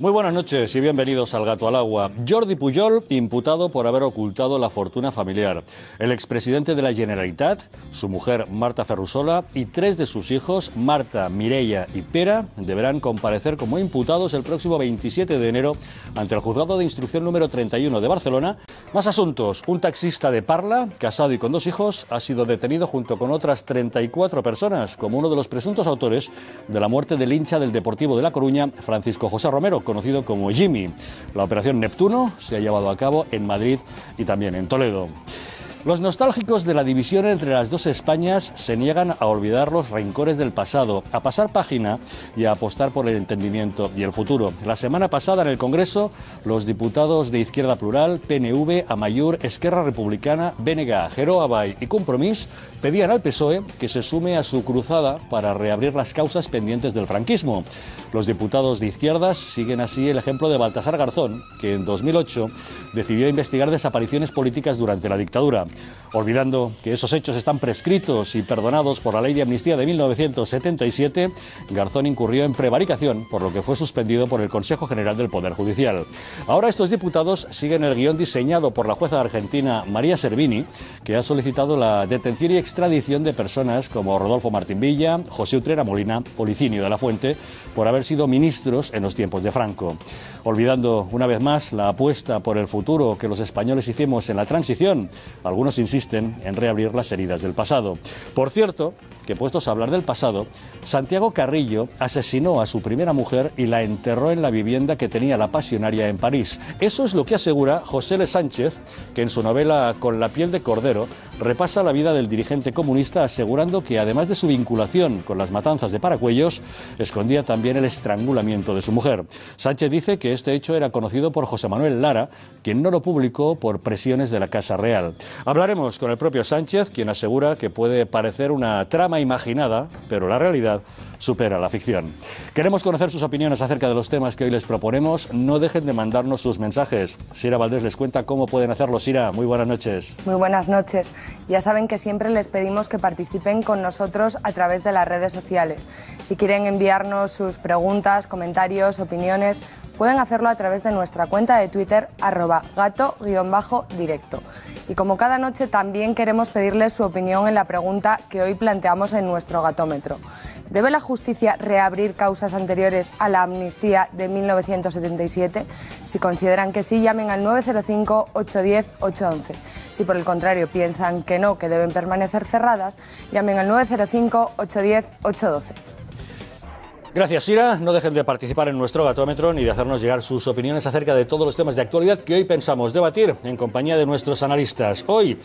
Muy buenas noches y bienvenidos al Gato al Agua. Jordi Pujol, imputado por haber ocultado la fortuna familiar. El expresidente de la Generalitat, su mujer Marta Ferrusola y 3 de sus hijos, Marta, Mireia y Pere, deberán comparecer como imputados el próximo 27 de enero ante el Juzgado de Instrucción número 31 de Barcelona. Más asuntos. Un taxista de Parla, casado y con 2 hijos, ha sido detenido junto con otras 34 personas como uno de los presuntos autores de la muerte del hincha del Deportivo de La Coruña, Francisco José Romero, conocido como Jimmy. La operación Neptuno se ha llevado a cabo en Madrid y también en Toledo. Los nostálgicos de la división entre las dos Españas se niegan a olvidar los rencores del pasado, a pasar página y a apostar por el entendimiento y el futuro. La semana pasada en el Congreso, los diputados de Izquierda Plural, PNV, Amaiur, Esquerra Republicana, BNG, Geroa Bai y Compromís pedían al PSOE que se sume a su cruzada para reabrir las causas pendientes del franquismo. Los diputados de izquierdas siguen así el ejemplo de Baltasar Garzón, que en 2008 decidió investigar desapariciones políticas durante la dictadura. Olvidando que esos hechos están prescritos y perdonados por la Ley de Amnistía de 1977, Garzón incurrió en prevaricación, por lo que fue suspendido por el Consejo General del Poder Judicial. Ahora estos diputados siguen el guión diseñado por la jueza argentina María Servini, que ha solicitado la detención y extradición de personas como Rodolfo Martín Villa, José Utrera Molina o Licinio de la Fuente, por haber sido ministros en los tiempos de Franco. Olvidando una vez más la apuesta por el futuro que los españoles hicimos en la transición, algunos insisten en reabrir las heridas del pasado. Por cierto, que puestos a hablar del pasado, Santiago Carrillo asesinó a su primera mujer y la enterró en la vivienda que tenía la pasionaria en París. Eso es lo que asegura José L. Sánchez, que en su novela Con la piel de cordero repasa la vida del dirigente comunista, asegurando que además de su vinculación con las matanzas de Paracuellos, escondía también el estrangulamiento de su mujer. Sánchez dice que este hecho era conocido por José Manuel Lara, quien no lo publicó por presiones de la Casa Real. Hablaremos con el propio Sánchez, quien asegura que puede parecer una trama imaginada, pero la realidad supera la ficción. Queremos conocer sus opiniones acerca de los temas que hoy les proponemos. No dejen de mandarnos sus mensajes. Sira Valdés les cuenta cómo pueden hacerlo. Sira, muy buenas noches. Muy buenas noches. Ya saben que siempre les pedimos que participen con nosotros a través de las redes sociales. Si quieren enviarnos sus preguntas, comentarios, opiniones, pueden hacerlo a través de nuestra cuenta de Twitter, @gato_directo. Y como cada noche también queremos pedirles su opinión en la pregunta que hoy planteamos en nuestro gatómetro. ¿Debe la justicia reabrir causas anteriores a la amnistía de 1977? Si consideran que sí, llamen al 905-810-811. Si por el contrario piensan que no, que deben permanecer cerradas, llamen al 905-810-812. Gracias, Sira. No dejen de participar en nuestro gatómetro ni de hacernos llegar sus opiniones acerca de todos los temas de actualidad que hoy pensamos debatir en compañía de nuestros analistas. Hoy,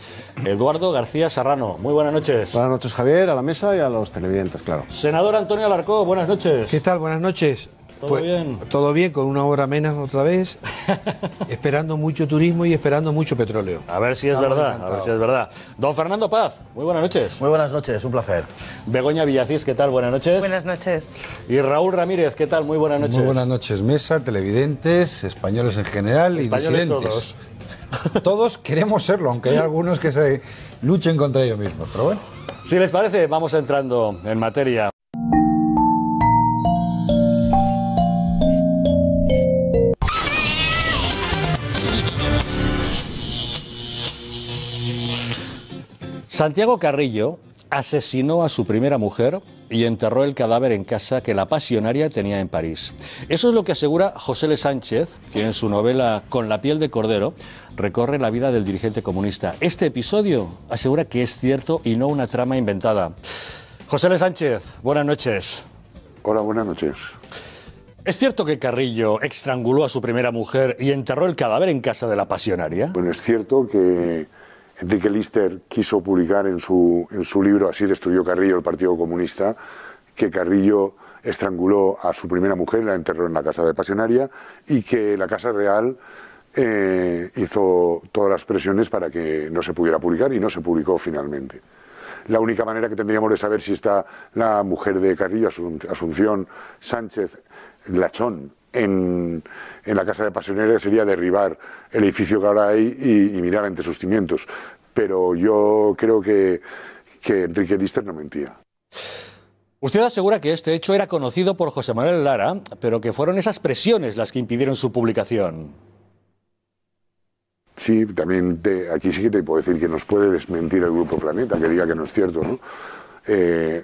Eduardo García Serrano. Muy buenas noches. Buenas noches, Javier, a la mesa y a los televidentes, claro. Senador Antonio Alarcó, buenas noches. ¿Qué tal? Buenas noches. ¿Todo bien? Todo bien, con una hora menos otra vez, esperando mucho turismo y esperando mucho petróleo. A ver si es verdad, a ver si es verdad. Don Fernando Paz, muy buenas noches. Muy buenas noches, un placer. Begoña Villacís, ¿qué tal? Buenas noches. Buenas noches. Y Raúl Ramírez, ¿qué tal? Muy buenas noches. Muy buenas noches, mesa, televidentes, españoles en general españoles y disidentes. Todos. Todos queremos serlo, aunque hay algunos que se luchen contra ellos mismos, pero bueno. Si les parece, vamos entrando en materia. Santiago Carrillo asesinó a su primera mujer y enterró el cadáver en casa que la pasionaria tenía en París. Eso es lo que asegura José L. Sánchez, que en su novela Con la piel de cordero recorre la vida del dirigente comunista. Este episodio asegura que es cierto y no una trama inventada. José L. Sánchez, buenas noches. Hola, buenas noches. ¿Es cierto que Carrillo estranguló a su primera mujer y enterró el cadáver en casa de la pasionaria? Bueno, es cierto que Enrique Lister quiso publicar en su libro Así destruyó Carrillo el Partido Comunista, que Carrillo estranguló a su primera mujer y la enterró en la casa de pasionaria, y que la Casa Real hizo todas las presiones para que no se pudiera publicar y no se publicó finalmente. la única manera que tendríamos de saber si está la mujer de Carrillo, Asunción Sánchez Lachón, en la casa de Pasionera, sería derribar el edificio que ahora hay y mirar entre sus cimientos. Pero yo creo que Enrique Lister no mentía. Usted asegura que este hecho era conocido por José Manuel Lara, pero que fueron esas presiones las que impidieron su publicación. Sí, también aquí sí que te puedo decir que nos puede desmentir el Grupo Planeta, que diga que no es cierto, ¿no?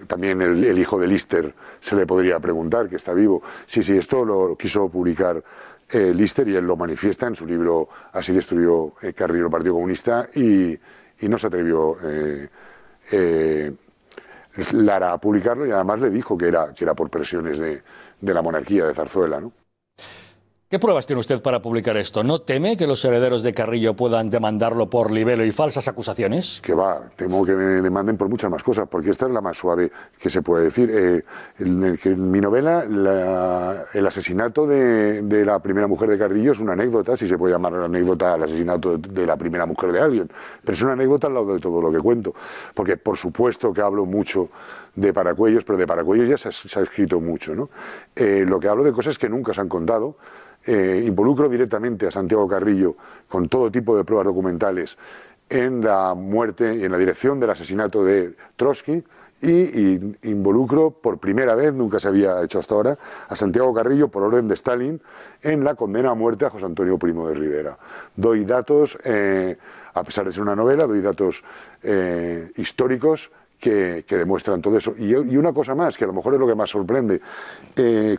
También el hijo de Lister se le podría preguntar, que está vivo. Sí, esto lo quiso publicar Lister y él lo manifiesta en su libro Así destruyó Carrillo el Partido Comunista y no se atrevió Lara a publicarlo y además le dijo que era por presiones de la monarquía de Zarzuela, ¿no? ¿Qué pruebas tiene usted para publicar esto? ¿No teme que los herederos de Carrillo puedan demandarlo por libelo y falsas acusaciones? Que va, temo que me demanden por muchas más cosas, porque esta es la más suave que se puede decir. En mi novela, el asesinato de la primera mujer de Carrillo es una anécdota, si se puede llamar anécdota al asesinato de la primera mujer de alguien, pero es una anécdota al lado de todo lo que cuento, porque por supuesto que hablo mucho de Paracuellos, pero de Paracuellos ya se ha escrito mucho, ¿no? Lo que hablo de cosas que nunca se han contado. Involucro directamente a Santiago Carrillo con todo tipo de pruebas documentales en la muerte y en la dirección del asesinato de Trotsky y involucro por primera vez, nunca se había hecho hasta ahora, a Santiago Carrillo por orden de Stalin en la condena a muerte a José Antonio Primo de Rivera. Doy datos, a pesar de ser una novela, doy datos históricos que demuestran todo eso. Y una cosa más, que a lo mejor es lo que más sorprende,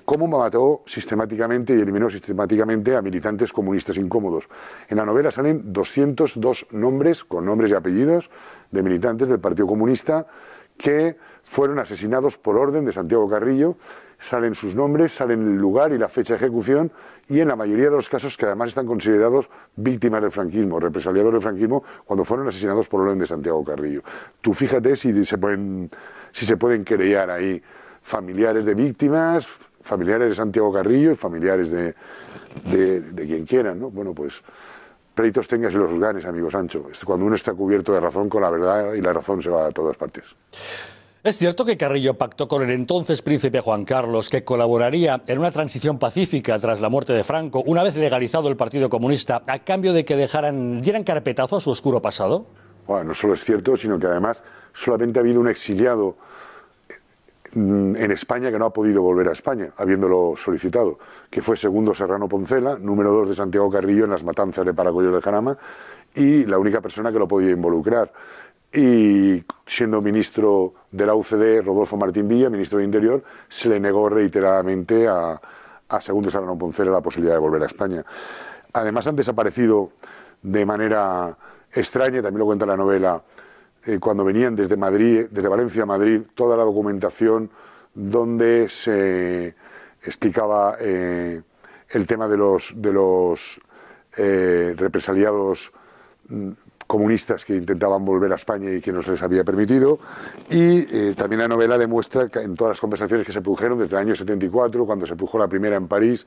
cómo mató sistemáticamente y eliminó sistemáticamente a militantes comunistas incómodos. En la novela salen 202 nombres, con nombres y apellidos, de militantes del Partido Comunista que fueron asesinados por orden de Santiago Carrillo. Salen sus nombres, salen el lugar y la fecha de ejecución, y en la mayoría de los casos que además están considerados víctimas del franquismo, represaliados del franquismo, cuando fueron asesinados por orden de Santiago Carrillo. Tú fíjate si se pueden querellar ahí familiares de víctimas, familiares de Santiago Carrillo y familiares de quien quieran, ¿no? Bueno, pues pleitos tengas y los ganes, amigo Sancho. Cuando uno está cubierto de razón con la verdad, y la razón se va a todas partes. ¿Es cierto que Carrillo pactó con el entonces príncipe Juan Carlos que colaboraría en una transición pacífica tras la muerte de Franco, una vez legalizado el Partido Comunista, a cambio de que dieran carpetazo a su oscuro pasado? Bueno, no solo es cierto, sino que además solamente ha habido un exiliado en España que no ha podido volver a España, habiéndolo solicitado, que fue Segundo Serrano Poncela, número 2 de Santiago Carrillo en las matanzas de Paracuellos de Jarama, y la única persona que lo podía involucrar. Y siendo ministro de la UCD, Rodolfo Martín Villa, ministro de Interior, se le negó reiteradamente a Segundo Serrano Poncela la posibilidad de volver a España. Además han desaparecido de manera extraña, también lo cuenta la novela, cuando venían desde Madrid, desde Valencia a Madrid, toda la documentación donde se explicaba el tema de los represaliados comunistas que intentaban volver a España y que no se les había permitido. Y también la novela demuestra que en todas las conversaciones que se produjeron desde el año 74, cuando se produjo la primera en París,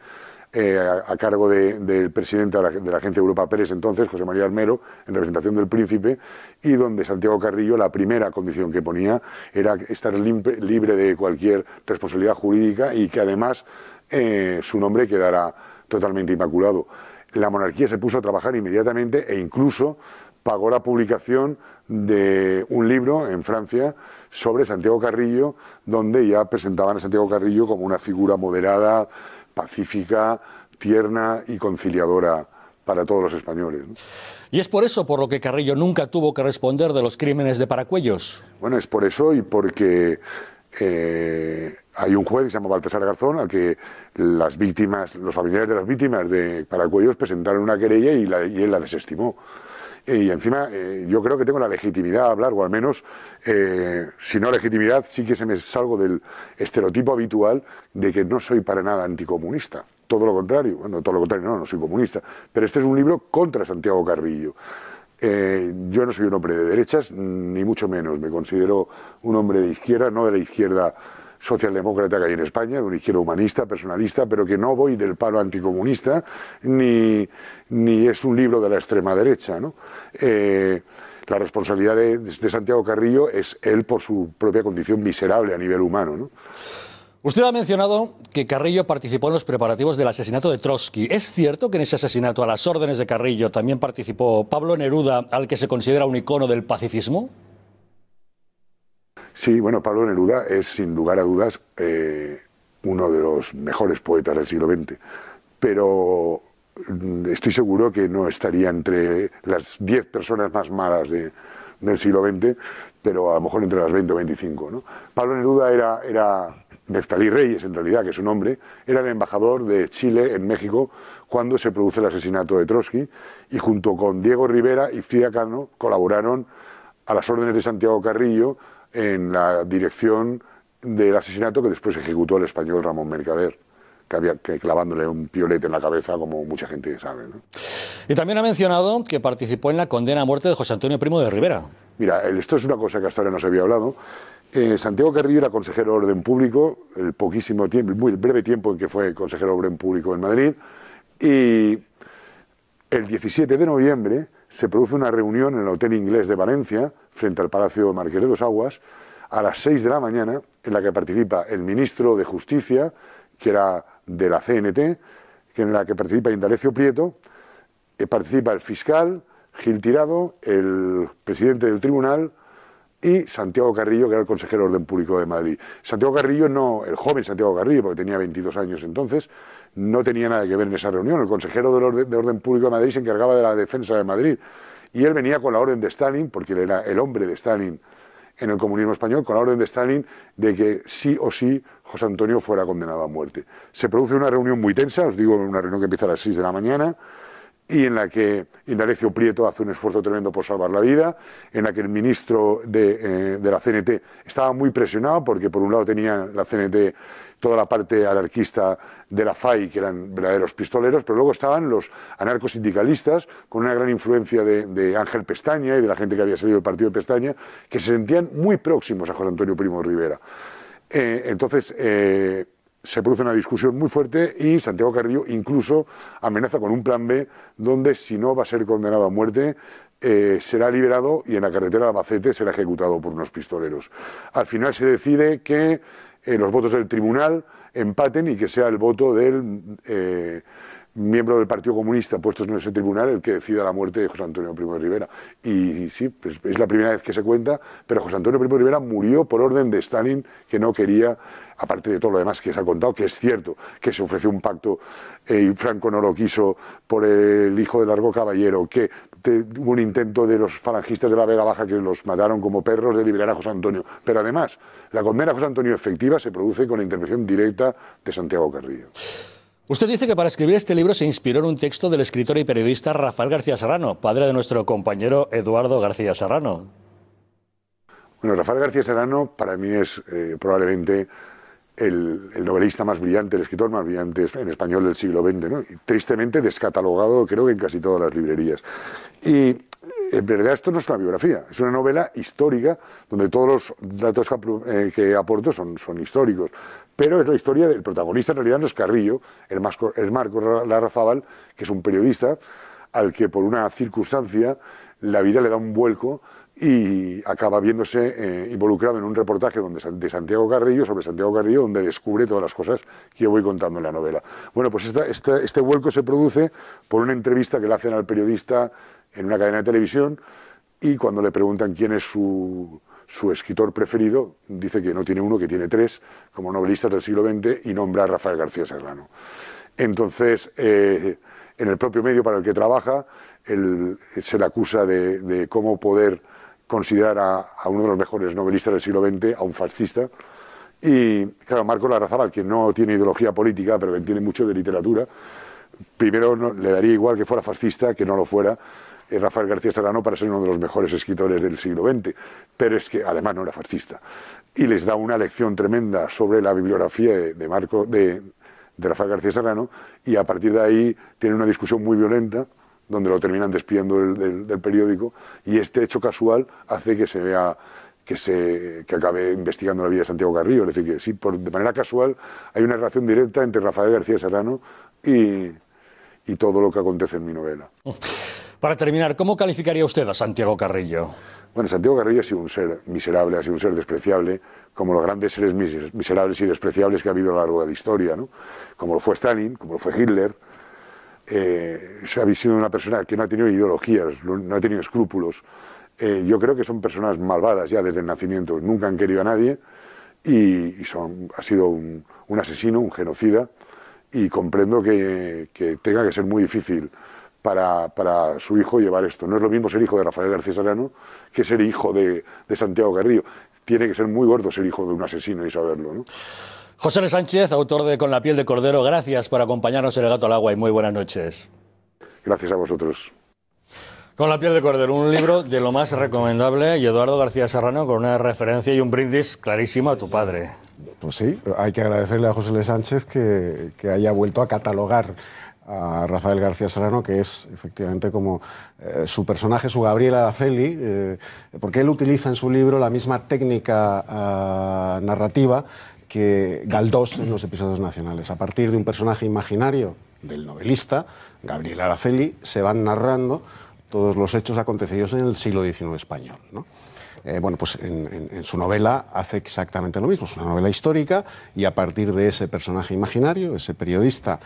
a cargo del presidente de la Agencia Europa Pérez entonces, José María Armero, en representación del príncipe, y donde Santiago Carrillo, la primera condición que ponía era estar libre de cualquier responsabilidad jurídica y que además su nombre quedara totalmente inmaculado. La monarquía se puso a trabajar inmediatamente e incluso pagó la publicación de un libro en Francia sobre Santiago Carrillo, donde ya presentaban a Santiago Carrillo como una figura moderada, pacífica, tierna y conciliadora para todos los españoles, ¿no? ¿Y es por eso por lo que Carrillo nunca tuvo que responder de los crímenes de Paracuellos? Bueno, es por eso y porque hay un juez que se llama Baltasar Garzón al que las víctimas, los familiares de las víctimas de Paracuellos presentaron una querella y él la desestimó. Y encima yo creo que tengo la legitimidad a hablar, o al menos, si no legitimidad, sí que se me salgo del estereotipo habitual de que no soy para nada anticomunista. Todo lo contrario, bueno, todo lo contrario, no soy comunista. Pero este es un libro contra Santiago Carrillo. Yo no soy un hombre de derechas, ni mucho menos. Me considero un hombre de izquierda, no de la izquierda socialdemócrata que hay en España, de una izquierda humanista, personalista, pero que no voy del palo anticomunista, ni es un libro de la extrema derecha, ¿no? la responsabilidad de Santiago Carrillo es él por su propia condición miserable a nivel humano, ¿no? Usted ha mencionado que Carrillo participó en los preparativos del asesinato de Trotsky. ¿Es cierto que en ese asesinato, a las órdenes de Carrillo, también participó Pablo Neruda, al que se considera un icono del pacifismo? Sí, bueno, Pablo Neruda es, sin lugar a dudas, uno de los mejores poetas del siglo XX, pero estoy seguro que no estaría entre las 10 personas más malas del siglo XX, pero a lo mejor entre las 20 o 25, ¿no? Pablo Neruda era Neftalí Reyes, en realidad, que es su nombre, era el embajador de Chile en México cuando se produce el asesinato de Trotsky, y junto con Diego Rivera y Frida Kahlo colaboraron a las órdenes de Santiago Carrillo en la dirección del asesinato que después ejecutó el español Ramón Mercader, que clavándole un piolete en la cabeza, como mucha gente sabe, ¿no? Y también ha mencionado que participó en la condena a muerte de José Antonio Primo de Rivera. Mira, esto es una cosa que hasta ahora no se había hablado. Santiago Carrillo era consejero de Orden Público, el poquísimo tiempo, el muy breve tiempo en que fue consejero de Orden Público en Madrid, y el 17 de noviembre se produce una reunión en el Hotel Inglés de Valencia, frente al Palacio Marqués de Dos Aguas, a las 6 de la mañana, en la que participa el ministro de Justicia, que era de la CNT, en la que participa Indalecio Prieto, participa el fiscal, Gil Tirado, el presidente del tribunal y Santiago Carrillo, que era el consejero de Orden Público de Madrid. Santiago Carrillo, no, el joven Santiago Carrillo, porque tenía 22 años entonces, no tenía nada que ver en esa reunión. El consejero de Orden Público de Madrid se encargaba de la defensa de Madrid, y él venía con la orden de Stalin, porque él era el hombre de Stalin en el comunismo español, con la orden de Stalin de que sí o sí José Antonio fuera condenado a muerte. Se produce una reunión muy tensa, os digo, una reunión que empieza a las 6 de la mañana, y en la que Indalecio Prieto hace un esfuerzo tremendo por salvar la vida, en la que el ministro de la CNT estaba muy presionado, porque por un lado tenía la CNT toda la parte anarquista de la FAI, que eran verdaderos pistoleros, pero luego estaban los anarcosindicalistas, con una gran influencia de Ángel Pestaña y de la gente que había salido del partido de Pestaña, que se sentían muy próximos a José Antonio Primo de Rivera. Entonces se produce una discusión muy fuerte y Santiago Carrillo incluso amenaza con un plan B, donde si no va a ser condenado a muerte, será liberado y en la carretera de Albacete será ejecutado por unos pistoleros. Al final se decide que los votos del tribunal empaten y que sea el voto del miembro del Partido Comunista puestos en ese tribunal el que decida la muerte de José Antonio Primo de Rivera. Y sí, pues es la primera vez que se cuenta, pero José Antonio Primo de Rivera murió por orden de Stalin, que no quería, aparte de todo lo demás que se ha contado, que es cierto que se ofreció un pacto y Franco no lo quiso por el hijo de Largo Caballero, que hubo un intento de los falangistas de la Vega Baja que los mataron como perros de liberar a José Antonio. Pero además, la condena a José Antonio efectiva se produce con la intervención directa de Santiago Carrillo. Usted dice que para escribir este libro se inspiró en un texto del escritor y periodista Rafael García Serrano, padre de nuestro compañero Eduardo García Serrano. Bueno, Rafael García Serrano para mí es probablemente el novelista más brillante, el escritor más brillante en español del siglo XX, ¿no? Y tristemente descatalogado, creo que en casi todas las librerías. Y en realidad esto no es una biografía, es una novela histórica donde todos los datos que aporto son históricos, pero es la historia del protagonista. En realidad no es Carrillo, es Marco Larrazábal, que es un periodista al que por una circunstancia la vida le da un vuelco y acaba viéndose involucrado en un reportaje de Santiago Carrillo, sobre Santiago Carrillo, donde descubre todas las cosas que yo voy contando en la novela. Bueno, pues este vuelco se produce por una entrevista que le hacen al periodista en una cadena de televisión, y cuando le preguntan quién es su escritor preferido, dice que no tiene uno, que tiene tres, como novelistas del siglo XX, y nombra a Rafael García Serrano. Entonces, en el propio medio para el que trabaja, se le acusa de cómo poder considerar a uno de los mejores novelistas del siglo XX a un fascista. Y claro, Marco Larrazábal, que no tiene ideología política, pero que entiende mucho de literatura, primero le daría igual que fuera fascista que no lo fuera Rafael García Serrano para ser uno de los mejores escritores del siglo XX, pero es que además no era fascista. Y les da una lección tremenda sobre la bibliografía de Rafael García Serrano, y a partir de ahí tienen una discusión muy violenta, donde lo terminan despidiendo del periódico, y este hecho casual hace que se vea que acabe investigando la vida de Santiago Carrillo. Es decir, que sí, de manera casual hay una relación directa entre Rafael García Serrano y todo lo que acontece en mi novela. Para terminar, ¿cómo calificaría usted a Santiago Carrillo? Bueno, Santiago Carrillo ha sido un ser miserable, ha sido un ser despreciable, como los grandes seres miserables y despreciables que ha habido a lo largo de la historia, ¿no? Como lo fue Stalin, como lo fue Hitler. Ha sido una persona que no ha tenido ideologías, no ha tenido escrúpulos. Yo creo que son personas malvadas ya desde el nacimiento, nunca han querido a nadie y ha sido un asesino, un genocida, y comprendo que tenga que ser muy difícil para su hijo llevar esto. No es lo mismo ser hijo de Rafael García Serrano que ser hijo de Santiago Carrillo. Tiene que ser muy gordo ser hijo de un asesino y saberlo, ¿no? José L. Sánchez, autor de Con la piel de cordero, gracias por acompañarnos en El Gato al Agua y muy buenas noches. Gracias a vosotros. Con la piel de cordero, un libro de lo más recomendable, y Eduardo García Serrano con una referencia y un brindis clarísimo a tu padre. Pues sí, hay que agradecerle a José L. Sánchez que haya vuelto a catalogar a Rafael García Serrano, que es efectivamente como su personaje, su Gabriel Araceli, porque él utiliza en su libro la misma técnica narrativa que Galdós en los episodios nacionales. A partir de un personaje imaginario del novelista, Gabriel Araceli, se van narrando todos los hechos acontecidos en el siglo XIX español, ¿no? Bueno, pues en su novela hace exactamente lo mismo. Es una novela histórica y a partir de ese personaje imaginario, ese periodista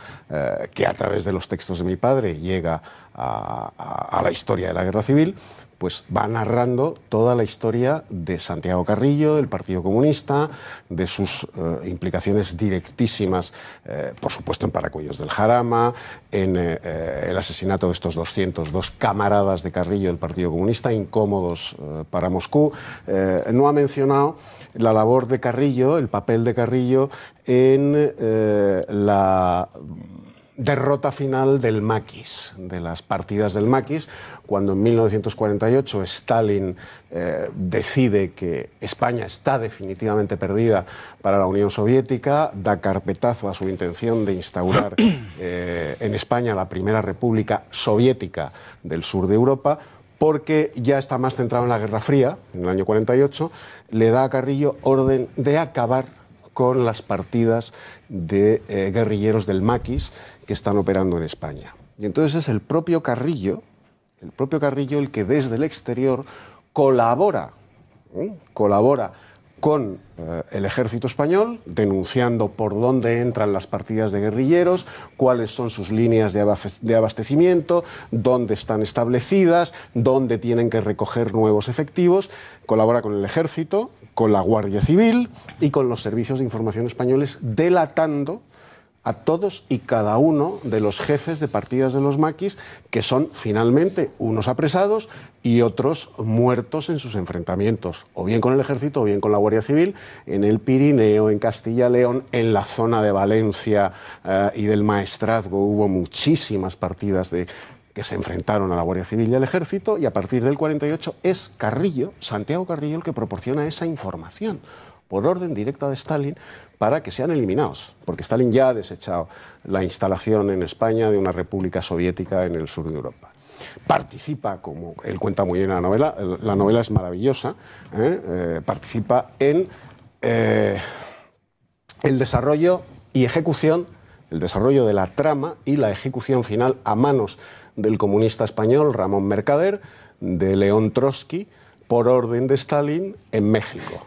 que a través de los textos de mi padre llega a la historia de la Guerra Civil, pues va narrando toda la historia de Santiago Carrillo, del Partido Comunista, de sus implicaciones directísimas, por supuesto, en Paracuellos del Jarama, en el asesinato de estos 202 camaradas de Carrillo del Partido Comunista, incómodos para Moscú. No ha mencionado la labor de Carrillo, el papel de Carrillo en la derrota final del Maquis, de las partidas del Maquis, cuando en 1948 Stalin decide que España está definitivamente perdida para la Unión Soviética, da carpetazo a su intención de instaurar en España la primera república soviética del sur de Europa, porque ya está más centrado en la Guerra Fría, en el año 48, le da a Carrillo orden de acabar con las partidas de guerrilleros del Maquis que están operando en España. Y entonces es el propio Carrillo el que desde el exterior colabora con el ejército español, denunciando por dónde entran las partidas de guerrilleros, cuáles son sus líneas de abastecimiento, dónde están establecidas, dónde tienen que recoger nuevos efectivos. Colabora con el ejército, con la Guardia Civil y con los servicios de información españoles, delatando a todos y cada uno de los jefes de partidas de los maquis, que son finalmente unos apresados y otros muertos en sus enfrentamientos, o bien con el ejército o bien con la Guardia Civil, en el Pirineo, en Castilla-León, en la zona de Valencia y del Maestrazgo. Hubo muchísimas partidas que se enfrentaron a la Guardia Civil y al Ejército, y a partir del 48 es Carrillo, Santiago Carrillo, el que proporciona esa información por orden directa de Stalin para que sean eliminados, porque Stalin ya ha desechado la instalación en España de una república soviética en el sur de Europa. Participa, como él cuenta muy bien en la novela es maravillosa, participa en el desarrollo y ejecución, el desarrollo de la trama y la ejecución final a manos del comunista español Ramón Mercader, de León Trotsky, por orden de Stalin en México.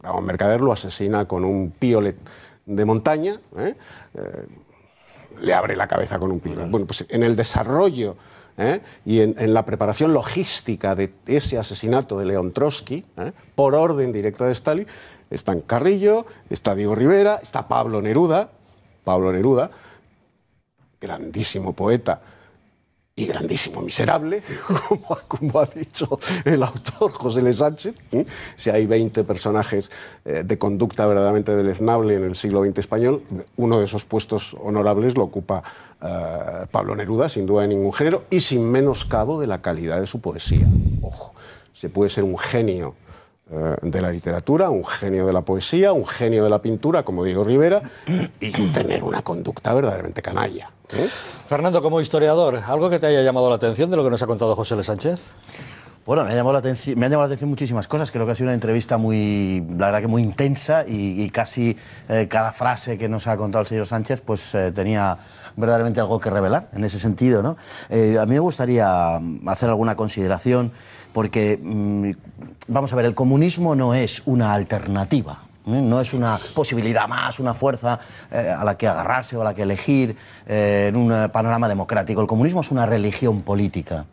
Ramón Mercader lo asesina con un piolet de montaña, le abre la cabeza con un piolet. Bueno, pues en el desarrollo y en la preparación logística de ese asesinato de León Trotsky, por orden directa de Stalin, están Carrillo, está Diego Rivera, está Pablo Neruda, grandísimo poeta y grandísimo miserable, como ha dicho el autor José L. Sánchez. Si hay 20 personajes de conducta verdaderamente deleznable en el siglo XX español, uno de esos puestos honorables lo ocupa Pablo Neruda, sin duda de ningún género, y sin menoscabo de la calidad de su poesía. Ojo, se puede ser un genio de la literatura, un genio de la poesía, un genio de la pintura, como Diego Rivera, y tener una conducta verdaderamente canalla. Fernando, como historiador, ¿algo que te haya llamado la atención de lo que nos ha contado José L. Sánchez? Bueno, me ha llamado la atención muchísimas cosas. Creo que ha sido una entrevista muy, la verdad que muy intensa y casi cada frase que nos ha contado el señor Sánchez pues tenía verdaderamente algo que revelar en ese sentido, ¿no? A mí me gustaría hacer alguna consideración porque, vamos a ver, el comunismo no es una alternativa. No es una posibilidad más, una fuerza a la que agarrarse o a la que elegir en un panorama democrático. El comunismo es una religión política.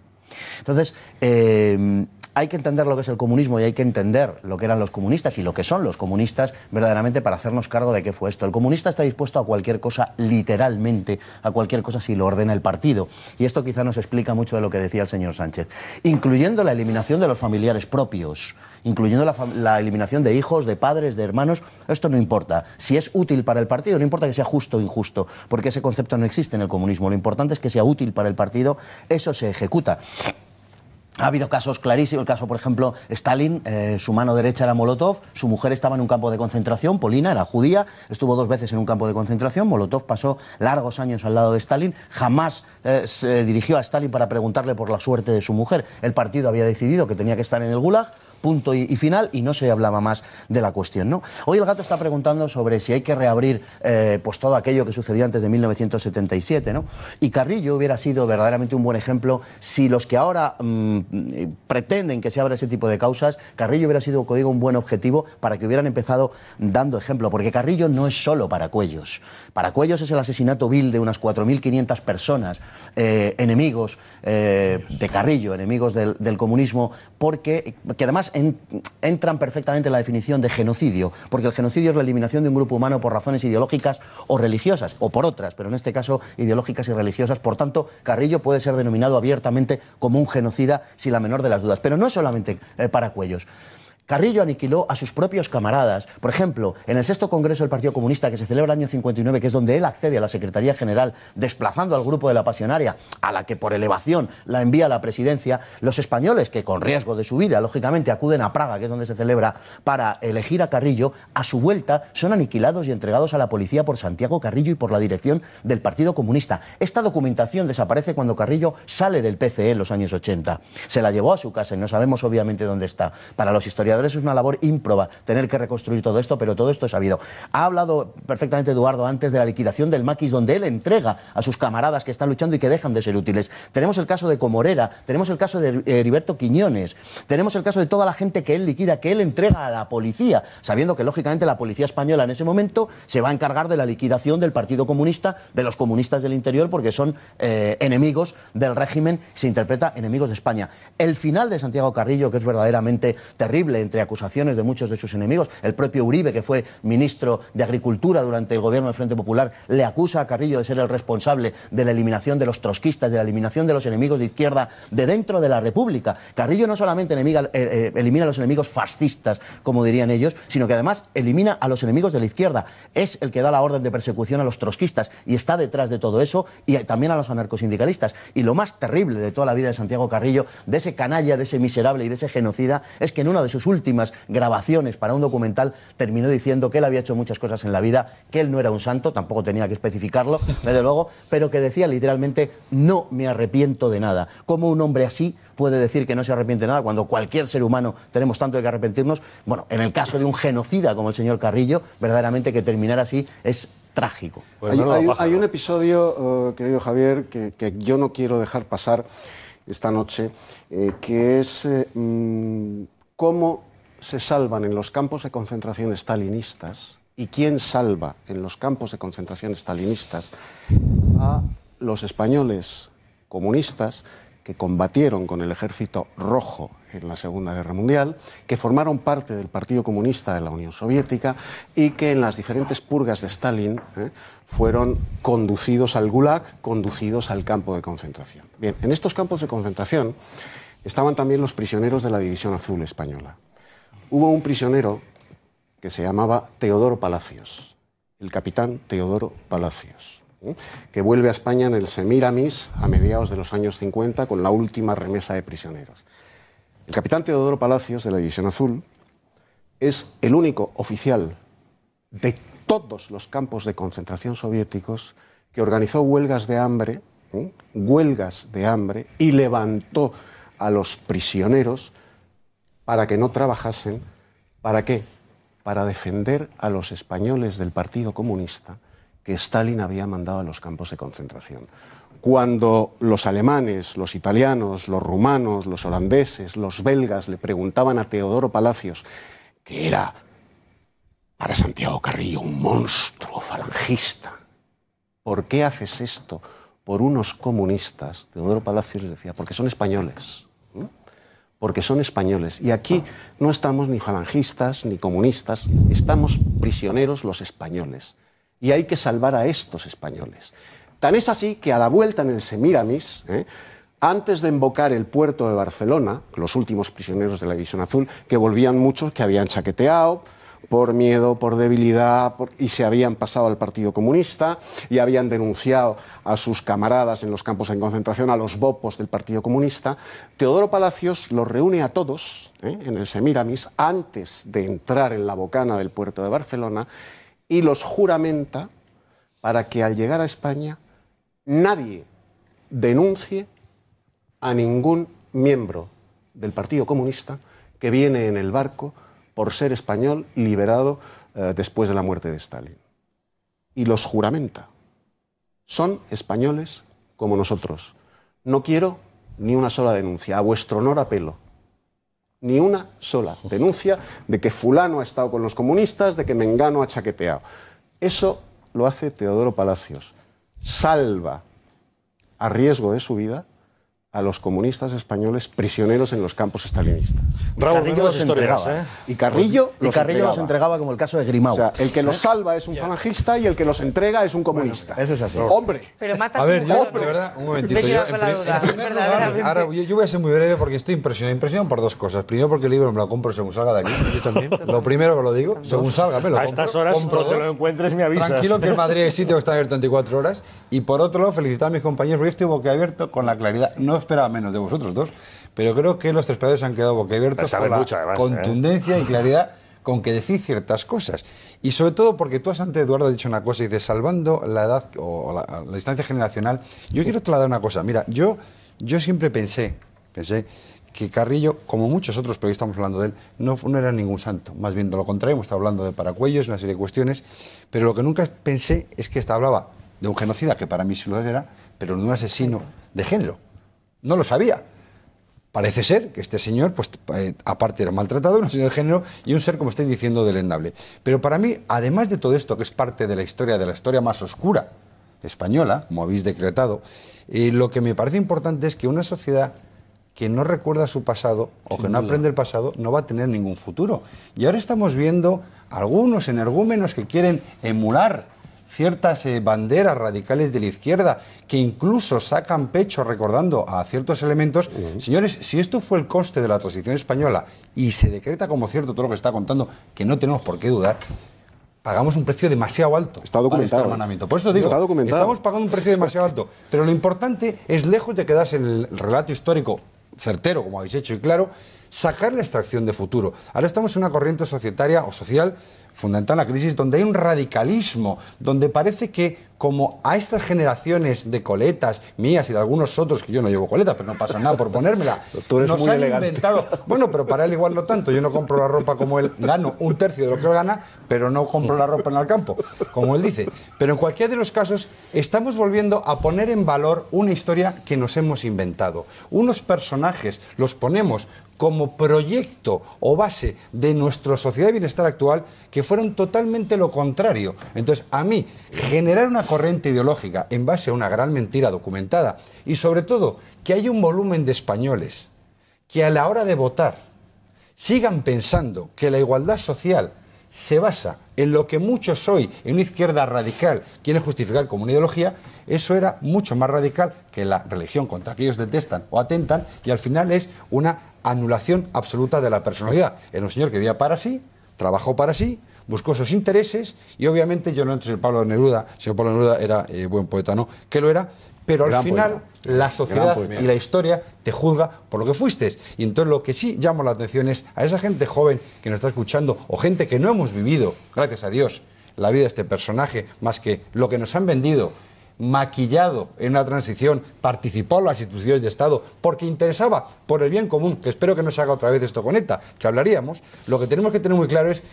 Entonces, hay que entender lo que es el comunismo y hay que entender lo que eran los comunistas y lo que son los comunistas verdaderamente para hacernos cargo de qué fue esto. El comunista está dispuesto a cualquier cosa, literalmente, a cualquier cosa si lo ordena el partido. Y esto quizá nos explica mucho de lo que decía el señor Sánchez, incluyendo la eliminación de los familiares propios, incluyendo la eliminación de hijos, de padres, de hermanos. Esto no importa. Si es útil para el partido, no importa que sea justo o injusto, porque ese concepto no existe en el comunismo. Lo importante es que sea útil para el partido, eso se ejecuta. Ha habido casos clarísimos, el caso, por ejemplo, Stalin, su mano derecha era Molotov, su mujer estaba en un campo de concentración, Polina, era judía, estuvo 2 veces en un campo de concentración, Molotov pasó largos años al lado de Stalin, jamás se dirigió a Stalin para preguntarle por la suerte de su mujer. El partido había decidido que tenía que estar en el Gulag, punto y final, y no se hablaba más de la cuestión, ¿no? Hoy el Gato está preguntando sobre si hay que reabrir pues todo aquello que sucedió antes de 1977, ¿no? Y Carrillo hubiera sido verdaderamente un buen ejemplo si los que ahora pretenden que se abra ese tipo de causas, Carrillo hubiera sido, como digo, un buen objetivo para que hubieran empezado dando ejemplo, porque Carrillo no es solo Paracuellos. Paracuellos es el asesinato vil de unas 4.500 personas, enemigos de Carrillo, enemigos del comunismo, que además entran perfectamente en la definición de genocidio, porque el genocidio es la eliminación de un grupo humano por razones ideológicas o religiosas, o por otras, pero en este caso ideológicas y religiosas. Por tanto, Carrillo puede ser denominado abiertamente como un genocida sin la menor de las dudas. Pero no es solamente Paracuellos. Carrillo aniquiló a sus propios camaradas. Por ejemplo, en el 6º Congreso del Partido Comunista, que se celebra el año 59, que es donde él accede a la Secretaría General, desplazando al grupo de la Pasionaria, a la que por elevación la envía a la presidencia, los españoles, que con riesgo de su vida, lógicamente, acuden a Praga, que es donde se celebra, para elegir a Carrillo, a su vuelta son aniquilados y entregados a la policía por Santiago Carrillo y por la dirección del Partido Comunista. Esta documentación desaparece cuando Carrillo sale del PCE en los años 80. Se la llevó a su casa y no sabemos obviamente dónde está. Para los historiadores es una labor ímproba tener que reconstruir todo esto, pero todo esto es sabido. Ha hablado perfectamente Eduardo antes de la liquidación del maquis, donde él entrega a sus camaradas que están luchando y que dejan de ser útiles. Tenemos el caso de Comorera, tenemos el caso de Heriberto Quiñones, tenemos el caso de toda la gente que él liquida, que él entrega a la policía, sabiendo que lógicamente la policía española en ese momento se va a encargar de la liquidación del Partido Comunista, de los comunistas del interior, porque son enemigos del régimen, se interpreta enemigos de España. El final de Santiago Carrillo, que es verdaderamente terrible, entre acusaciones de muchos de sus enemigos. El propio Uribe, que fue ministro de Agricultura durante el gobierno del Frente Popular, le acusa a Carrillo de ser el responsable de la eliminación de los trotskistas, de la eliminación de los enemigos de izquierda de dentro de la República. Carrillo no solamente elimina a los enemigos fascistas, como dirían ellos, sino que además elimina a los enemigos de la izquierda. Es el que da la orden de persecución a los trotskistas y está detrás de todo eso, y también a los anarcosindicalistas. Y lo más terrible de toda la vida de Santiago Carrillo, de ese canalla, de ese miserable y de ese genocida, es que en una de sus últimas grabaciones para un documental terminó diciendo que él había hecho muchas cosas en la vida, que él no era un santo, tampoco tenía que especificarlo, desde luego, pero que decía literalmente: no me arrepiento de nada. ¿Cómo un hombre así puede decir que no se arrepiente de nada cuando cualquier ser humano tenemos tanto de que arrepentirnos? Bueno, en el caso de un genocida como el señor Carrillo, verdaderamente que terminar así es trágico. Hay un episodio, querido Javier, que yo no quiero dejar pasar esta noche, que es cómo se salvan en los campos de concentración stalinistas y quién salva en los campos de concentración stalinistas a los españoles comunistas que combatieron con el Ejército Rojo en la Segunda Guerra Mundial, que formaron parte del Partido Comunista de la Unión Soviética y que en las diferentes purgas de Stalin fueron conducidos al Gulag, conducidos al campo de concentración. Bien, en estos campos de concentración estaban también los prisioneros de la División Azul española. Hubo un prisionero que se llamaba Teodoro Palacios, el capitán Teodoro Palacios, que vuelve a España en el Semíramis a mediados de los años 50 con la última remesa de prisioneros. El capitán Teodoro Palacios, de la División Azul, es el único oficial de todos los campos de concentración soviéticos que organizó huelgas de hambre y levantó a los prisioneros para que no trabajasen. ¿Para qué? Para defender a los españoles del Partido Comunista que Stalin había mandado a los campos de concentración. Cuando los alemanes, los italianos, los rumanos, los holandeses, los belgas le preguntaban a Teodoro Palacios, que era para Santiago Carrillo un monstruo falangista, ¿por qué haces esto por unos comunistas? Teodoro Palacios les decía, porque son españoles. Porque son españoles. Y aquí no estamos ni falangistas ni comunistas, estamos prisioneros los españoles. Y hay que salvar a estos españoles. Tan es así que a la vuelta en el Semíramis, antes de embocar el puerto de Barcelona, los últimos prisioneros de la División Azul, que volvían muchos que habían chaqueteado por miedo, por debilidad, y se habían pasado al Partido Comunista y habían denunciado a sus camaradas en los campos de concentración, a los bopos del Partido Comunista. Teodoro Palacios los reúne a todos en el Semíramis antes de entrar en la bocana del puerto de Barcelona y los juramenta para que al llegar a España nadie denuncie a ningún miembro del Partido Comunista que viene en el barco por ser español liberado después de la muerte de Stalin. Y los juramenta. Son españoles como nosotros. No quiero ni una sola denuncia. A vuestro honor apelo. Ni una sola denuncia de que fulano ha estado con los comunistas, de que mengano ha chaqueteado. Eso lo hace Teodoro Palacios. Salva, a riesgo de su vida, a los comunistas españoles prisioneros en los campos estalinistas. Raúl, Carrillo los entregaba. Y Carrillo los entregaba como el caso de Grimau. O sea, el que los salva es un falangista y el que los entrega es un comunista. Bueno, eso es así. ¡Hombre! Pero matas A ver, un yo, hombre. de verdad, un momentito. Venga, Yo, con la duda. en primer lugar, ahora yo voy a ser muy breve porque estoy impresionado. Impresionado por dos cosas. Primero, porque el libro me lo compro según salga de aquí. Yo también. Lo primero que lo digo, según salga, me lo compro. A estas horas, compro cuando te dos. lo encuentres, me avisas. Tranquilo que en Madrid es sitio que está abierto 24 horas. Y por otro lado, felicitar a mis compañeros porque estoy boquiabierto con la claridad. No esperaba menos de vosotros dos, pero creo que los tres periodistas han quedado boquiabiertos con la mucho, además, contundencia y claridad con que decís ciertas cosas. Y sobre todo porque tú has antes, Eduardo, dicho una cosa y dices, salvando la edad o la distancia generacional, yo quiero trasladar una cosa. Mira, yo siempre pensé que Carrillo, como muchos otros, pero hoy estamos hablando de él, no era ningún santo. Más bien de lo contrario, hemos estado hablando de paracuellos, una serie de cuestiones, pero lo que nunca pensé es que hablaba de un genocida, que para mí sí lo era, pero de un asesino de género. No lo sabía. Parece ser que este señor, pues aparte era maltratado, un asesino de género y un ser, como estáis diciendo, deleznable. Pero para mí, además de todo esto, que es parte de la historia más oscura española, como habéis decretado, lo que me parece importante es que una sociedad que no recuerda su pasado o que no aprende el pasado no va a tener ningún futuro. Y ahora estamos viendo algunos energúmenos que quieren emular ciertas banderas radicales de la izquierda que incluso sacan pecho recordando a ciertos elementos. Señores, si esto fue el coste de la transición española y se decreta como cierto todo lo que está contando, que no tenemos por qué dudar, pagamos un precio demasiado alto. Está documentado. Al hermanamiento. Por eso digo, Está documentado. estamos pagando un precio demasiado alto. Pero lo importante es, lejos de quedarse en el relato histórico certero, como habéis hecho, y claro, sacar la extracción de futuro. Ahora estamos en una corriente societaria o social fundamental en la crisis, donde hay un radicalismo, donde parece que como a estas generaciones de coletas mías y de algunos otros, que yo no llevo coleta, pero no pasa nada por ponérmela, Tú eres nos muy han elegante. inventado. Bueno, pero para él igual no tanto. Yo no compro la ropa como él, gano un tercio de lo que él gana, pero no compro la ropa en el campo, como él dice. Pero en cualquiera de los casos, estamos volviendo a poner en valor una historia que nos hemos inventado. Unos personajes los ponemos como proyecto o base de nuestra sociedad de bienestar actual que fueron totalmente lo contrario. Entonces, a mí, generar una corriente ideológica en base a una gran mentira documentada y, sobre todo, que haya un volumen de españoles que a la hora de votar sigan pensando que la igualdad social se basa en lo que muchos hoy, en una izquierda radical, quieren justificar como una ideología, eso era mucho más radical que la religión contra que ellos detestan o atentan, y al final es una anulación absoluta de la personalidad. Era un señor que vivía para sí, trabajó para sí, buscó sus intereses, y obviamente yo no entro en Pablo Neruda, señor Pablo Neruda era buen poeta, no, que lo era, pero al Gran final poeta. la sociedad Gran poeta. y la historia te juzga por lo que fuiste. Y entonces lo que sí llama la atención es a esa gente joven que nos está escuchando, o gente que no hemos vivido, gracias a Dios, la vida de este personaje, más que lo que nos han vendido maquillado en una transición, participó en las instituciones de Estado porque interesaba por el bien común, que espero que no se haga otra vez esto con ETA, que hablaríamos. Lo que tenemos que tener muy claro es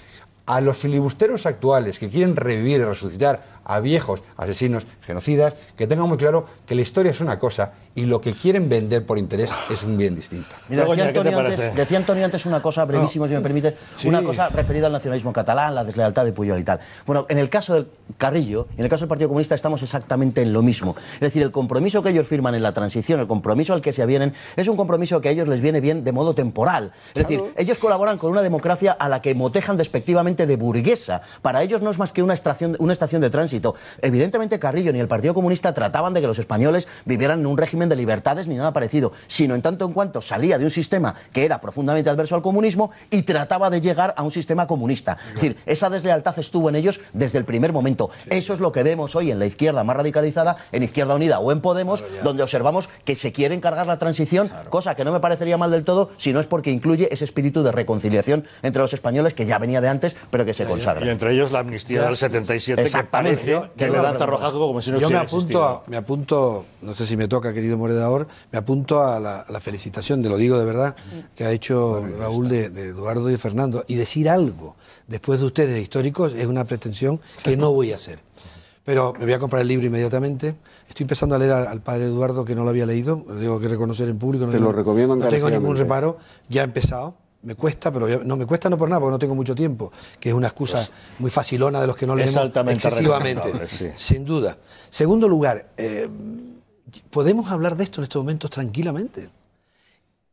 a los filibusteros actuales que quieren revivir y resucitar a viejos asesinos, genocidas, que tengan muy claro que la historia es una cosa y lo que quieren vender por interés es un bien distinto. Mira, decía Antonio antes una cosa brevísimo, si me permite, una cosa referida al nacionalismo catalán, la deslealtad de Pujol y tal. Bueno, en el caso del Carrillo y en el caso del Partido Comunista estamos exactamente en lo mismo. Es decir, el compromiso que ellos firman en la transición, el compromiso al que se avienen, es un compromiso que a ellos les viene bien de modo temporal. Es decir, ellos colaboran con una democracia a la que motejan despectivamente de burguesa. Para ellos no es más que una estación de tránsito. Evidentemente Carrillo ni el Partido Comunista trataban de que los españoles vivieran en un régimen de libertades ni nada parecido, sino en tanto en cuanto salía de un sistema que era profundamente adverso al comunismo y trataba de llegar a un sistema comunista. Es decir, esa deslealtad estuvo en ellos desde el primer momento. Eso es lo que vemos hoy en la izquierda más radicalizada, en Izquierda Unida o en Podemos, donde observamos que se quiere encargar la transición, cosa que no me parecería mal del todo, si no es porque incluye ese espíritu de reconciliación entre los españoles que ya venía de antes, pero que se consagra. Y entre ellos la amnistía del 77, exactamente, que le lanza Rojaco como si no hubiera existido. Me apunto, no sé si me toca, querido moderador, me apunto a la felicitación, te lo digo de verdad, que ha hecho Raúl de Eduardo y de Fernando. Y decir algo después de ustedes históricos es una pretensión que no voy a hacer. Pero me voy a comprar el libro inmediatamente. Estoy empezando a leer al padre Eduardo, que no lo había leído, lo tengo que reconocer en público. Te lo recomiendo encarecidamente. No tengo ningún reparo, ya he empezado. Me cuesta, pero no me cuesta no por nada, porque no tengo mucho tiempo, que es una excusa muy facilona de los que no leemos excesivamente, sí. Sin duda. Segundo lugar, podemos hablar de esto en estos momentos tranquilamente.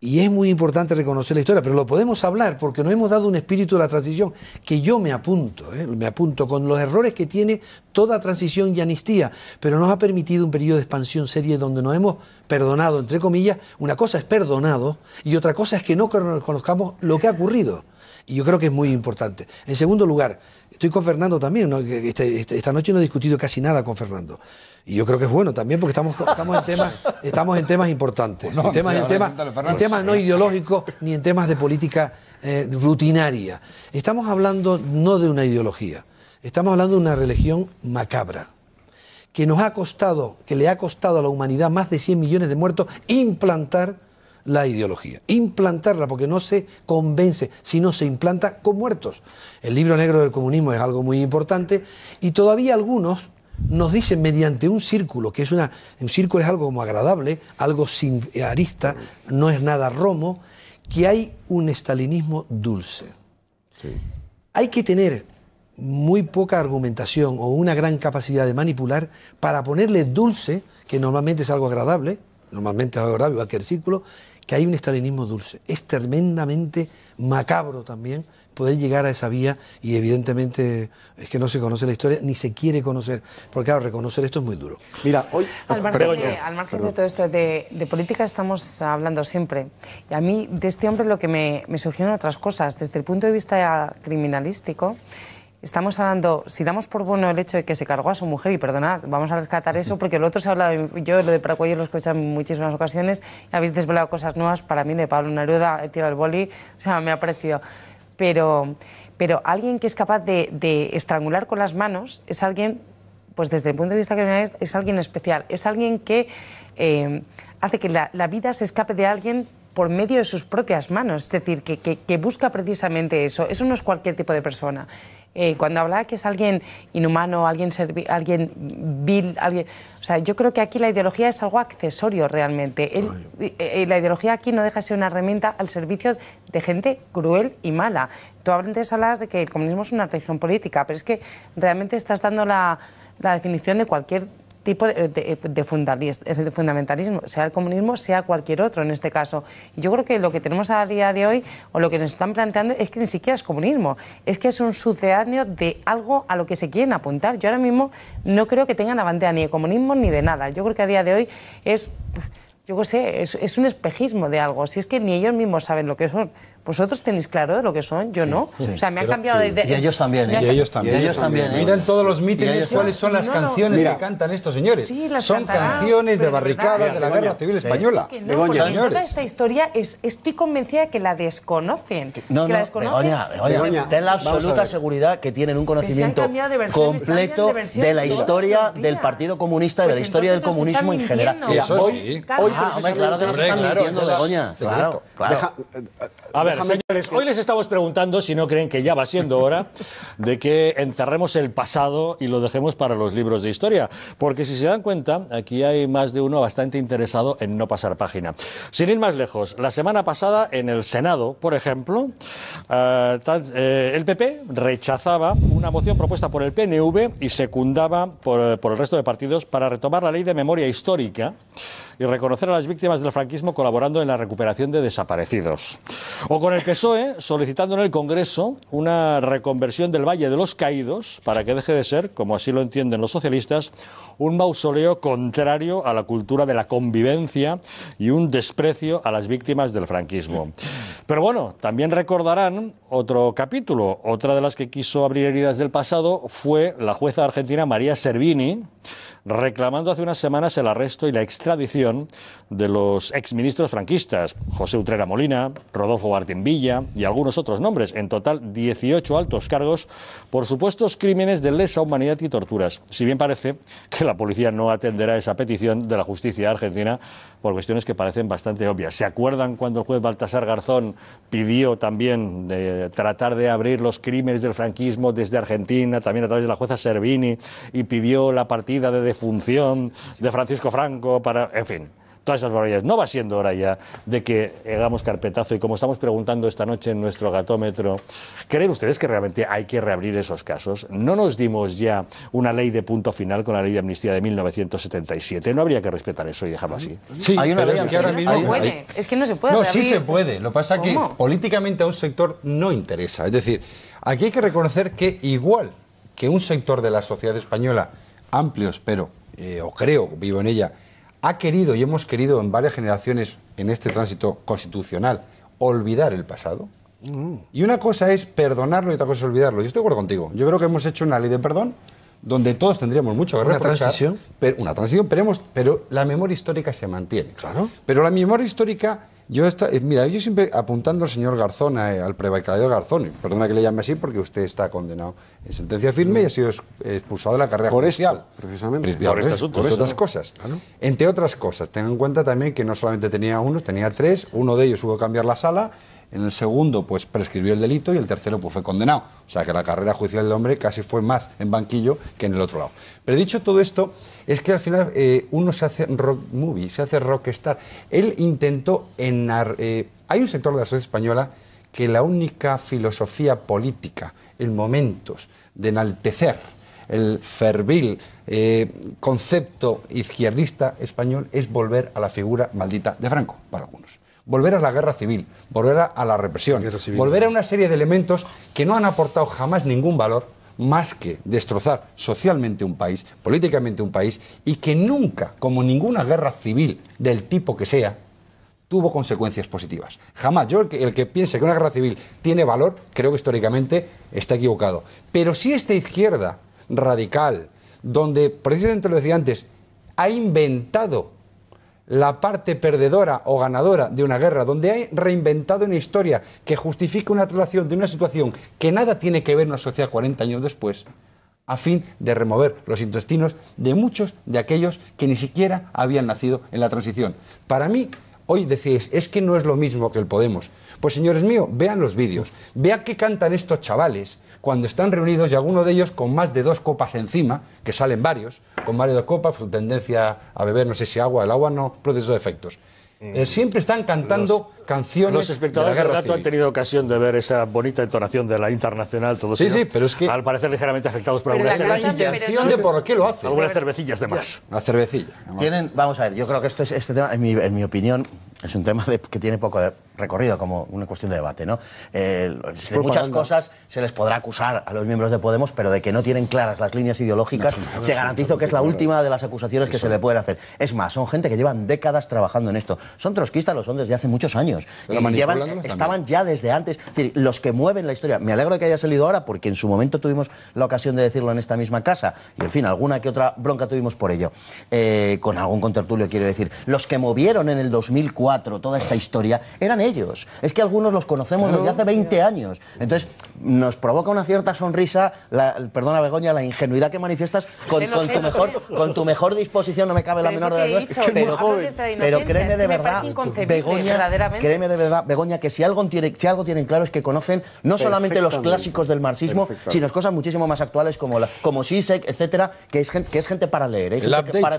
Y es muy importante reconocer la historia, pero lo podemos hablar porque nos hemos dado un espíritu de la transición que yo me apunto con los errores que tiene toda transición y amnistía, pero nos ha permitido un periodo de expansión seria donde nos hemos perdonado, entre comillas. Una cosa es perdonado y otra cosa es que no conozcamos lo que ha ocurrido. Y yo creo que es muy importante. En segundo lugar, estoy con Fernando también, ¿no? Esta noche no he discutido casi nada con Fernando. Y yo creo que es bueno también porque estamos en temas importantes, en temas no ideológicos ni en temas de política rutinaria. Estamos hablando no de una ideología, estamos hablando de una religión macabra que le ha costado a la humanidad más de 100 millones de muertos implantar la ideología, implantarla, porque no se convence, sino se implanta con muertos. El libro negro del comunismo es algo muy importante y todavía algunos nos dicen mediante un círculo, que un círculo es algo como agradable, algo sin arista, no es nada romo, que hay un estalinismo dulce. Sí. Hay que tener muy poca argumentación o una gran capacidad de manipular para ponerle dulce, que normalmente es algo agradable, igual que el círculo, que hay un estalinismo dulce. Es tremendamente macabro también poder llegar a esa vía y evidentemente es que no se conoce la historia ni se quiere conocer, porque claro, reconocer esto es muy duro. Mira, hoy... Al margen de todo esto, de política estamos hablando siempre. Y a mí de este hombre lo que me surgieron otras cosas. Desde el punto de vista criminalístico, estamos hablando, si damos por bueno el hecho de que se cargó a su mujer, y perdonad, vamos a rescatar eso, porque lo otro se habla, yo lo de Paracuello lo he escuchado en muchísimas ocasiones, y habéis desvelado cosas nuevas. Para mí, de Pablo Neruda, tira el boli, o sea, me ha parecido. Pero alguien que es capaz de estrangular con las manos es alguien, pues desde el punto de vista criminal, es alguien especial, es alguien que hace que la vida se escape de alguien por medio de sus propias manos, es decir, que busca precisamente eso. Eso no es cualquier tipo de persona. Cuando hablaba que es alguien inhumano, alguien vil, o sea, yo creo que aquí la ideología es algo accesorio realmente. La ideología aquí no deja de ser una herramienta al servicio de gente cruel y mala. Tú antes hablabas de que el comunismo es una religión política, pero es que realmente estás dando la definición de cualquier tipo de fundamentalismo, sea el comunismo, sea cualquier otro en este caso. Y yo creo que lo que tenemos a día de hoy, o lo que nos están planteando, es que ni siquiera es comunismo, es que es un sucedáneo de algo a lo que se quieren apuntar. Yo ahora mismo no creo que tengan la bandera ni de comunismo ni de nada. Yo creo que a día de hoy es, yo qué sé, es un espejismo de algo. Si es que ni ellos mismos saben lo que son, Vosotros tenéis claro de lo que son, yo no. O sea, me ha cambiado la idea. Y ellos también, ¿eh? Y ellos también. Y ellos también, ¿eh? Mira en todos los Y mítines ellos cuáles son las canciones que cantan estos señores. Sí, las son cantarán, canciones de pero barricadas de la Guerra Civil Española. Que no, porque toda esta historia estoy convencida de que la desconocen. No, que la desconocen. Begoña, ten la absoluta seguridad que tienen un conocimiento completo de la historia del Partido Comunista y de la historia del comunismo en general. Eso sí. Hombre, claro que nos están mintiendo, Begoña. Claro, claro. A ver, señores, hoy les estamos preguntando si no creen que ya va siendo hora de que encerremos el pasado y lo dejemos para los libros de historia. Porque si se dan cuenta, aquí hay más de uno bastante interesado en no pasar página. Sin ir más lejos, la semana pasada en el Senado, por ejemplo, el PP rechazaba una moción propuesta por el PNV y secundaba por el resto de partidos para retomar la ley de memoria histórica y reconocer a las víctimas del franquismo colaborando en la recuperación de desaparecidos. O con el PSOE solicitando en el Congreso una reconversión del Valle de los Caídos para que deje de ser, como así lo entienden los socialistas, un mausoleo contrario a la cultura de la convivencia y un desprecio a las víctimas del franquismo. Pero bueno, también recordarán otro capítulo. Otra de las que quiso abrir heridas del pasado fue la jueza argentina María Servini, reclamando hace unas semanas el arresto y la extradición de los exministros franquistas, José Utrera Molina, Rodolfo Martín Villa y algunos otros nombres, en total 18 altos cargos por supuestos crímenes de lesa humanidad y torturas. Si bien parece que la policía no atenderá esa petición de la justicia argentina por cuestiones que parecen bastante obvias. ¿Se acuerdan cuando el juez Baltasar Garzón pidió también de tratar de abrir los crímenes del franquismo desde Argentina, también a través de la jueza Servini, y pidió la partida de defunción de Francisco Franco para, en fin, todas esas barbaridades? No va siendo hora ya de que hagamos carpetazo y, como estamos preguntando esta noche en nuestro gatómetro, ¿creen ustedes que realmente hay que reabrir esos casos? ¿No nos dimos ya una ley de punto final con la ley de amnistía de 1977? ¿No habría que respetar eso y dejarlo así? Sí, hay una ley es que ahora mismo Es que no se puede. No, sí reabrir se esto. puede. Lo que pasa es que políticamente a un sector no interesa. Es decir, aquí hay que reconocer que igual que un sector de la sociedad española, amplio espero, o creo, vivo en ella, ha querido y hemos querido en varias generaciones en este tránsito constitucional olvidar el pasado. Y una cosa es perdonarlo y otra cosa es olvidarlo. Yo estoy de acuerdo contigo. Yo creo que hemos hecho una ley de perdón donde todos tendríamos mucho que reprochar. Una transición, pero la memoria histórica se mantiene. Claro. Pero la memoria histórica... yo siempre apuntando al señor Garzón, al prevaricador Garzón, perdona que le llame así porque usted está condenado en sentencia firme y ha sido expulsado de la carrera judicial. Esto, precisamente. Por este asunto. Entre otras cosas. Claro. Entre otras cosas, tengan en cuenta también que no solamente tenía uno, tenía tres. Uno de ellos hubo que cambiar la sala. En el segundo, pues prescribió el delito y el tercero, pues fue condenado. O sea que la carrera judicial del hombre casi fue más en banquillo que en el otro lado. Pero dicho todo esto, es que al final uno se hace rock movie, se hace rockstar. Él intentó hay un sector de la sociedad española que la única filosofía política en momentos de enaltecer el fervil concepto izquierdista español es volver a la figura maldita de Franco, para algunos. Volver a la guerra civil, volver a la represión, volver a una serie de elementos que no han aportado jamás ningún valor más que destrozar socialmente un país, políticamente un país, y que nunca, como ninguna guerra civil del tipo que sea, tuvo consecuencias positivas. Jamás. Yo, el que piense que una guerra civil tiene valor, creo que históricamente está equivocado. Pero si esta izquierda radical, donde precisamente lo decía antes, ha inventado la parte perdedora o ganadora de una guerra, donde ha reinventado una historia que justifica una relación de una situación que nada tiene que ver en una sociedad 40 años después, a fin de remover los intestinos de muchos de aquellos que ni siquiera habían nacido en la transición. Para mí, hoy decís, es que no es lo mismo que el Podemos. Pues señores míos, vean los vídeos, vean qué cantan estos chavales cuando están reunidos y alguno de ellos con más de 2 copas encima, que salen varios, con más de 2 copas, su tendencia a beber, no sé si agua, el agua no produce esos efectos. Siempre están cantando canciones. Los espectadores de la del guerra rato han tenido ocasión de ver esa bonita entonación de la Internacional, todos sí, ellos, sí, pero es que al parecer ligeramente afectados por Pero algunas la intención de por qué lo hace. algunas cervecillas de más. La cervecilla. Vamos a ver, yo creo que este tema, en mi opinión, es un tema que tiene poco de recorrido, como una cuestión de debate, ¿no? De muchas cosas se les podrá acusar a los miembros de Podemos, pero de que no tienen claras las líneas ideológicas, te garantizo que es la última de las acusaciones que se le pueden hacer. Es más, son gente que llevan décadas trabajando en esto. Son trotskistas, lo son desde hace muchos años. Estaban ya desde antes. Es decir, los que mueven la historia. Me alegro de que haya salido ahora, porque en su momento tuvimos la ocasión de decirlo en esta misma casa, y en fin, alguna que otra bronca tuvimos por ello. Con algún contertulio, quiero decir. Los que movieron en el 2004 toda esta historia eran ellos. Es que algunos los conocemos desde hace 20 años. Entonces, nos provoca una cierta sonrisa, perdona Begoña, la ingenuidad que manifiestas con tu mejor disposición, no me cabe la menor de las dudas. Pero créeme de verdad, Begoña, que si algo tienen claro es que conocen no solamente los clásicos del marxismo, sino cosas muchísimo más actuales como Zizek, etcétera, que es gente para leer.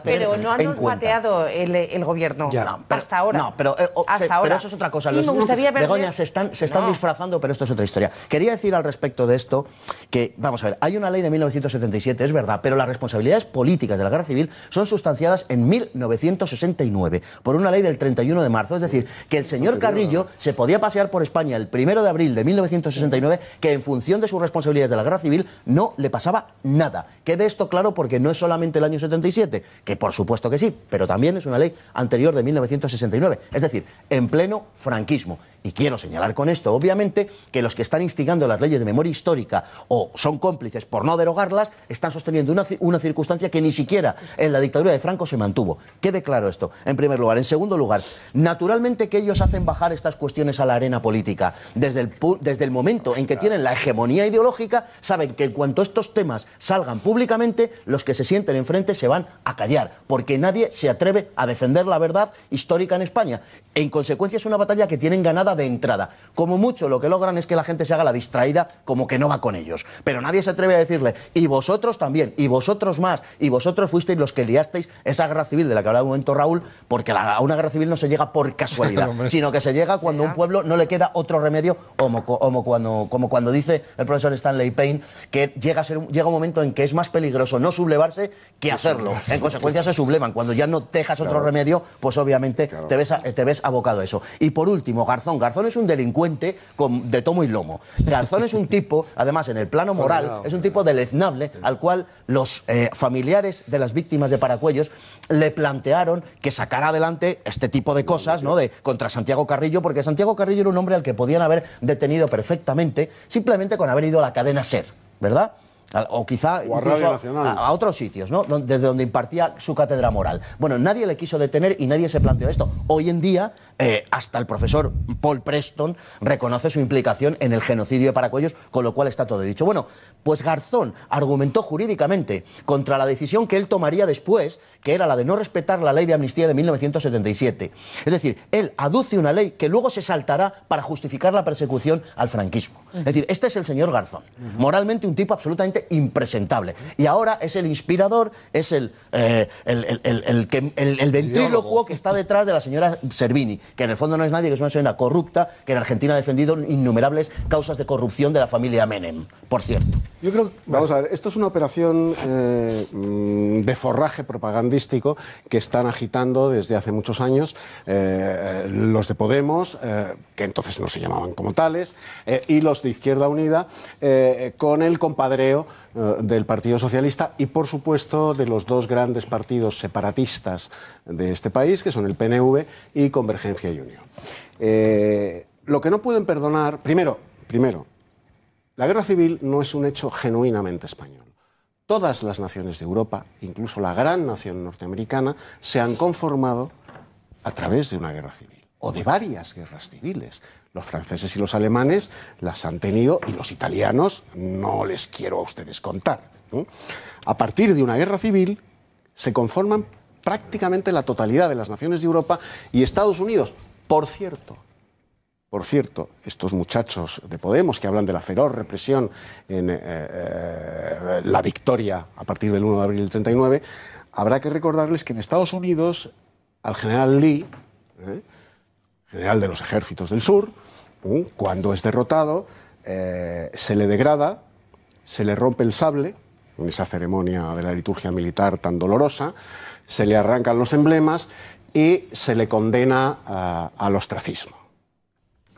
Pero no han olfateado el gobierno hasta ahora. No, pero eso es otra cosa. Begoña, se están disfrazando, pero esto es otra historia. Quería decir al respecto de esto que, vamos a ver, hay una ley de 1977, es verdad, pero las responsabilidades políticas de la guerra civil son sustanciadas en 1969 por una ley del 31 de marzo. Es decir, que el señor Carrillo se podía pasear por España el 1 de abril de 1969, que en función de sus responsabilidades de la guerra civil no le pasaba nada. Quede esto claro, porque no es solamente el año 77, que por supuesto que sí, pero también es una ley anterior de 1969, es decir, en pleno franquismo. Y quiero señalar con esto, obviamente, que los que están instigando las leyes de memoria histórica o son cómplices por no derogarlas, están sosteniendo una circunstancia que ni siquiera en la dictadura de Franco se mantuvo. Quede claro esto, en primer lugar. En segundo lugar, naturalmente que ellos hacen bajar estas cuestiones a la arena política. Desde el momento en que tienen la hegemonía ideológica, saben que en cuanto estos temas salgan públicamente, los que se sienten enfrente se van a callar, porque nadie se atreve a defender la verdad histórica en España. En consecuencia, es una batalla que tienen ganada de entrada. Como mucho lo que logran es que la gente se haga la distraída, como que no va con ellos. Pero nadie se atreve a decirle, y vosotros también, y vosotros más, y vosotros fuisteis los que liasteis esa guerra civil de la que hablaba un momento Raúl, porque a una guerra civil no se llega por casualidad, sino que se llega cuando a un pueblo no le queda otro remedio, como cuando dice el profesor Stanley Payne, que llega un momento en que es más peligroso no sublevarse que hacerlo. En consecuencia se sublevan. Cuando ya no dejas otro remedio, pues obviamente te ves abocado a eso. Y por último, Garzón es un delincuente de tomo y lomo. Garzón es un tipo, además en el plano moral, es un tipo deleznable al cual los familiares de las víctimas de Paracuellos le plantearon que sacara adelante este tipo de cosas, ¿no? Contra Santiago Carrillo, porque Santiago Carrillo era un hombre al que podían haber detenido perfectamente simplemente con haber ido a la cadena SER, ¿verdad? O quizá a otros sitios, ¿no? Desde donde impartía su cátedra moral. Bueno, nadie le quiso detener y nadie se planteó esto. Hoy en día, hasta el profesor Paul Preston reconoce su implicación en el genocidio de Paracuellos, con lo cual está todo dicho. Bueno, pues Garzón argumentó jurídicamente contra la decisión que él tomaría después, que era la de no respetar la ley de amnistía de 1977. Es decir, él aduce una ley que luego se saltará para justificar la persecución al franquismo. Es decir, este es el señor Garzón. Moralmente un tipo absolutamente impresentable. Y ahora es el inspirador, es el ventrílocuo que está detrás de la señora Servini, que en el fondo no es nadie, que es una señora corrupta, que en Argentina ha defendido innumerables causas de corrupción de la familia Menem, por cierto. Yo creo que, vamos a ver, esto es una operación de forraje propagandístico que están agitando desde hace muchos años los de Podemos, que entonces no se llamaban como tales, y los de Izquierda Unida, con el compadreo del Partido Socialista y, por supuesto, de los dos grandes partidos separatistas de este país, que son el PNV y Convergencia y Unión. Lo que no pueden perdonar, primero, la guerra civil no es un hecho genuinamente español. Todas las naciones de Europa, incluso la gran nación norteamericana, se han conformado a través de una guerra civil, o de varias guerras civiles. Los franceses y los alemanes las han tenido, y los italianos no les quiero a ustedes contar, ¿no? A partir de una guerra civil se conforman prácticamente la totalidad de las naciones de Europa y Estados Unidos. Por cierto, estos muchachos de Podemos que hablan de la feroz represión en la victoria a partir del 1 de abril del 39, habrá que recordarles que en Estados Unidos al general Lee, general de los ejércitos del sur, cuando es derrotado, se le degrada, se le rompe el sable, en esa ceremonia de la liturgia militar tan dolorosa, se le arrancan los emblemas y se le condena al ostracismo.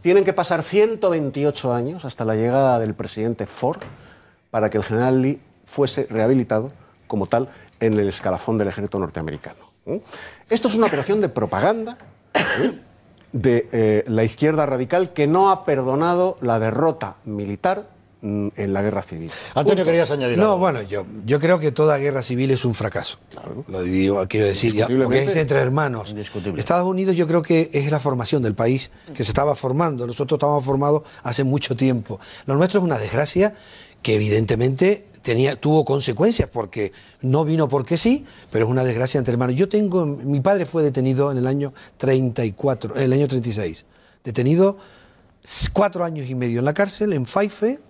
Tienen que pasar 128 años hasta la llegada del presidente Ford para que el general Lee fuese rehabilitado como tal en el escalafón del ejército norteamericano. Esto es una operación de propaganda de la izquierda radical que no ha perdonado la derrota militar en la guerra civil. Antonio, querías añadir algo. No, bueno, yo creo que toda guerra civil es un fracaso. Claro. Lo digo, quiero decir, ya, porque es entre hermanos. Estados Unidos yo creo que es la formación del país que se estaba formando. Nosotros estábamos formados hace mucho tiempo. Lo nuestro es una desgracia que evidentemente tuvo consecuencias porque no vino porque sí, pero es una desgracia entre hermanos. Mi padre fue detenido en el año 34, en el año 36. Detenido 4 años y medio en la cárcel, en Faife.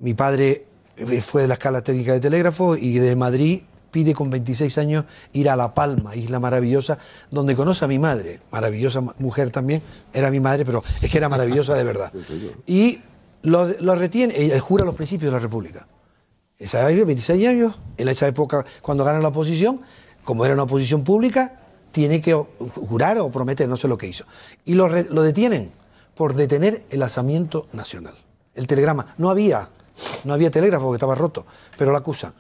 Mi padre fue de la Escala Técnica de Telégrafo y de Madrid pide con 26 años ir a La Palma, isla maravillosa, donde conoce a mi madre, maravillosa mujer también, era mi madre, pero es que era maravillosa de verdad. Y lo retiene, él jura los principios de la República. Esa 26 años, en esa época, cuando gana la oposición, como era una oposición pública, tiene que jurar o prometer, no sé lo que hizo. Y lo detienen por detener el alzamiento nacional. El telegrama, no había telégrafo porque estaba roto, pero lo acusan.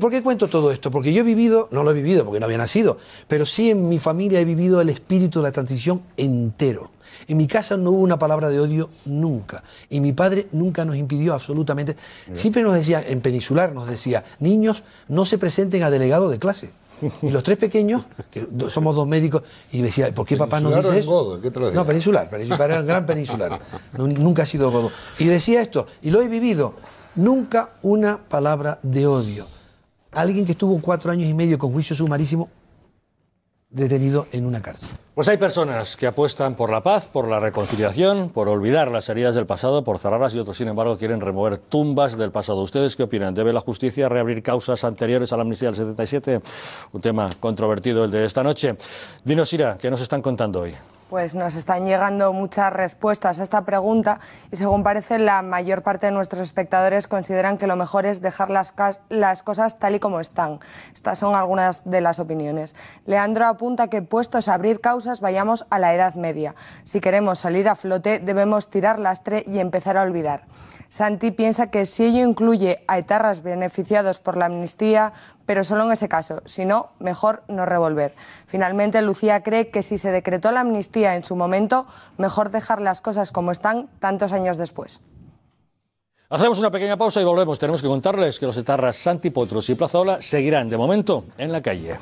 ¿Por qué cuento todo esto? Porque yo he vivido, no lo he vivido porque no había nacido, pero sí en mi familia he vivido el espíritu de la transición entero. En mi casa no hubo una palabra de odio nunca. Y mi padre nunca nos impidió absolutamente. Siempre nos decía, en Peninsular nos decía, niños, no se presenten a delegado de clase. Y los 3 pequeños, que somos 2 médicos, y me decía, ¿por qué papá nos dice eso? Godo? ¿Qué te lo decía? No, Peninsular, era un gran peninsular. Nunca ha sido Godo. Y decía esto, y lo he vivido, nunca una palabra de odio. Alguien que estuvo 4 años y medio con juicio sumarísimo detenido en una cárcel. Pues hay personas que apuestan por la paz, por la reconciliación, por olvidar las heridas del pasado, por cerrarlas, y otros, sin embargo, quieren remover tumbas del pasado. ¿Ustedes qué opinan? ¿Debe la justicia reabrir causas anteriores a la amnistía del 77? Un tema controvertido el de esta noche. Dinos, Ira, ¿qué nos están contando hoy? Pues nos están llegando muchas respuestas a esta pregunta y, según parece, la mayor parte de nuestros espectadores consideran que lo mejor es dejar las cosas tal y como están. Estas son algunas de las opiniones. Leandro apunta que, puestos a abrir causas, vayamos a la Edad Media. Si queremos salir a flote, debemos tirar lastre y empezar a olvidar. Santi piensa que si ello incluye a etarras beneficiados por la amnistía, pero solo en ese caso, si no, mejor no revolver. Finalmente, Lucía cree que si se decretó la amnistía en su momento, mejor dejar las cosas como están tantos años después. Hacemos una pequeña pausa y volvemos. Tenemos que contarles que los etarras Santi Potros y Plazaola seguirán de momento en la calle.